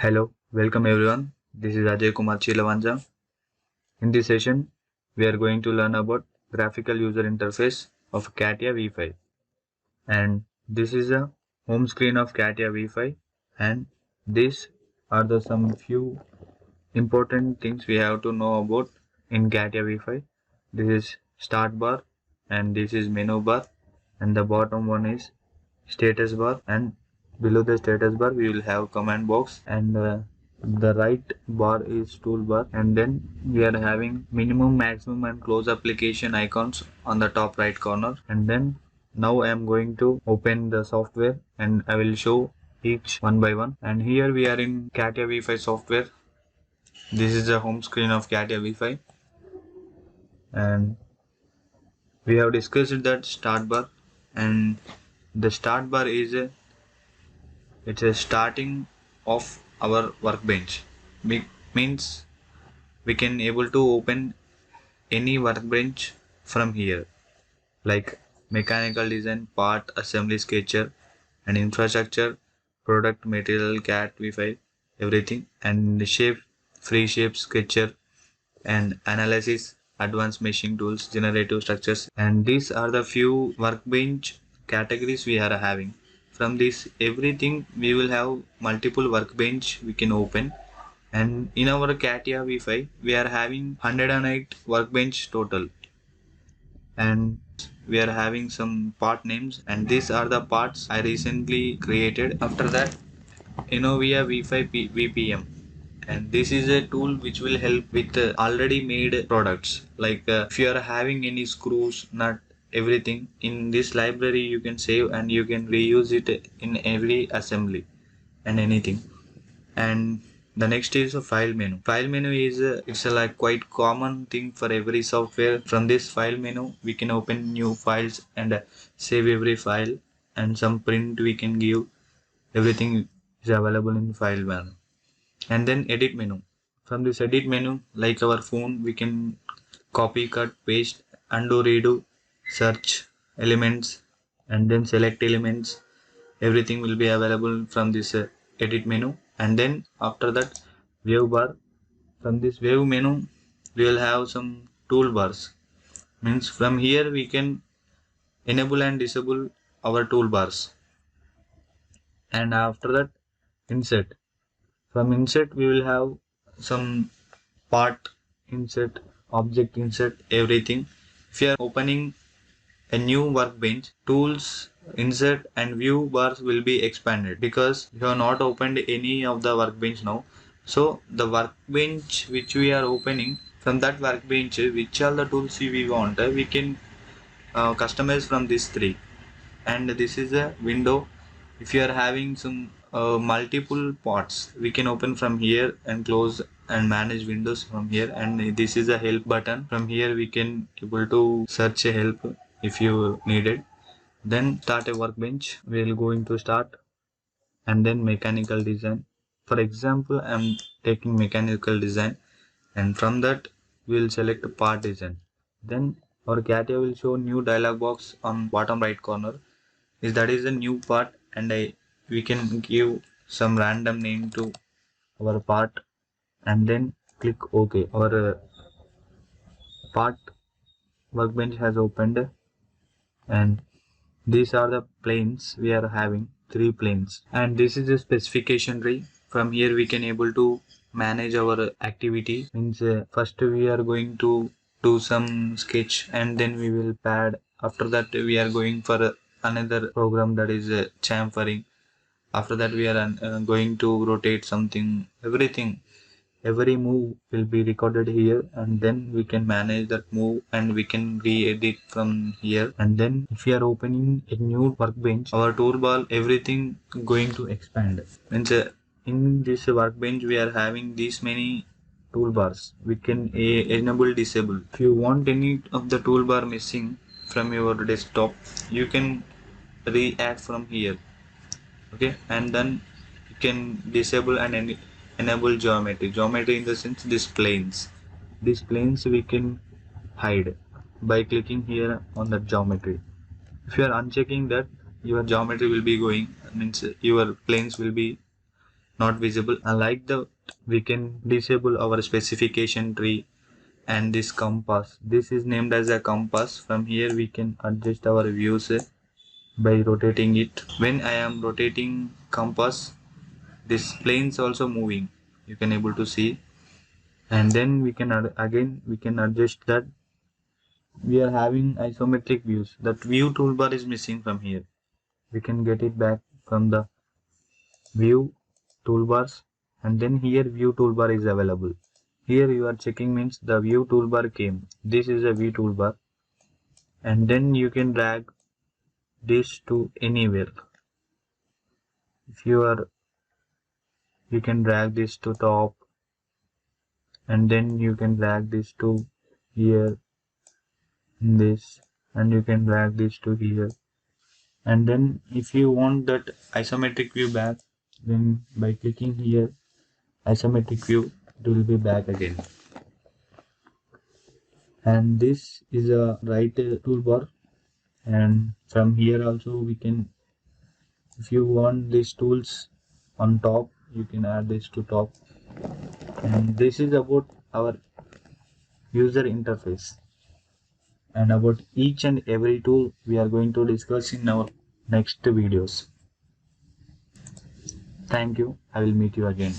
Hello, welcome everyone. This is Ajay Kumar Chilavanja. In this session, we are going to learn about graphical user interface of Catia V5. And this is a home screen of Catia V5. And these are the some few important things we have to know about in Catia V5. This is start bar and this is menu bar, and the bottom one is status bar, and below the status bar we will have command box, and the right bar is toolbar, and then we are having minimum, maximum and close application icons on the top right corner. And then now I am going to open the software and I will show each one by one. And here we are in Catia V5 software. This is the home screen of Catia V5, and we have discussed that start bar, and the start bar is it's a starting of our workbench. Means we can able to open any workbench from here, like mechanical design, part, assembly, sketcher, and infrastructure, product, material, cat v5, everything, and shape, free shape, sketcher, and analysis, advanced meshing tools, generative structures. And these are the few workbench categories we are having. From this everything we will have multiple workbench we can open. And in our Catia v5 we are having 108 workbench total, and we are having some part names, and these are the parts I recently created. After that, Innovia v5 VPM, and this is a tool which will help with already made products, like if you are having any screws, nut, everything in this library you can save and you can reuse it in every assembly and anything. And the next is a file menu. File menu is it's a like quite common thing for every software. From this file menu we can open new files and save every file, and some print we can give. Everything is available in file menu. And then edit menu. From this edit menu, like our phone, we can copy, cut, paste, undo, redo, search elements, and then select elements. Everything will be available from this edit menu. And then after that, view bar. From this view menu we will have some toolbars. Means from here we can enable and disable our toolbars. And after that, insert. From insert we will have some part insert, object insert, everything. If you are opening a new workbench, tools, insert and view bars will be expanded, because you have not opened any of the workbench now. So the workbench which we are opening, from that workbench which all the tools we want, we can customize from these three. And this is a window. If you are having some multiple pots, we can open from here and close and manage windows from here. And this is a help button. From here we can able to search a help if you need it. Then start a workbench. We will going to start, and then mechanical design. For example, I am taking mechanical design, and from that we will select part design. Then our Catia will show new dialog box on bottom right corner. That is a new part, and we can give some random name to our part, and then click OK. Our part workbench has opened, and these are the planes we are having, 3 planes, and this is the specification tree. From here we can able to manage our activity. Means first we are going to do some sketch, and then we will pad. After that we are going for another program, that is chamfering. After that we are going to rotate something. Every move will be recorded here, and then we can manage that move and we can re-edit from here. And then if we are opening a new workbench, our toolbar, everything going to expand. Means in this workbench we are having these many toolbars. We can enable, disable. If you want any of the toolbar missing from your desktop, you can re-add from here. Okay, and then you can disable and enable geometry in the sense these planes we can hide by clicking here on the geometry. If you are unchecking that, your geometry will be going, means your planes will be not visible. Unlike the, we can disable our specification tree and this compass. This is named as a compass. From here we can adjust our views by rotating it. When I am rotating compass, this plane is also moving. You can able to see, and then we can again we can adjust that. We are having isometric views. That view toolbar is missing from here. We can get it back from the view toolbars, and then here view toolbar is available. Here you are checking means the view toolbar came. This is a view toolbar, and then you can drag this to anywhere. If you can drag this to top, and then you can drag this to here, this, and you can drag this to here. And then if you want that isometric view back, then by clicking here isometric view, it will be back again. And this is a right toolbar, and from here also we can, if you want these tools on top, you can add this to top. And this is about our user interface, and about each and every tool we are going to discuss in our next videos. Thank you. I will meet you again.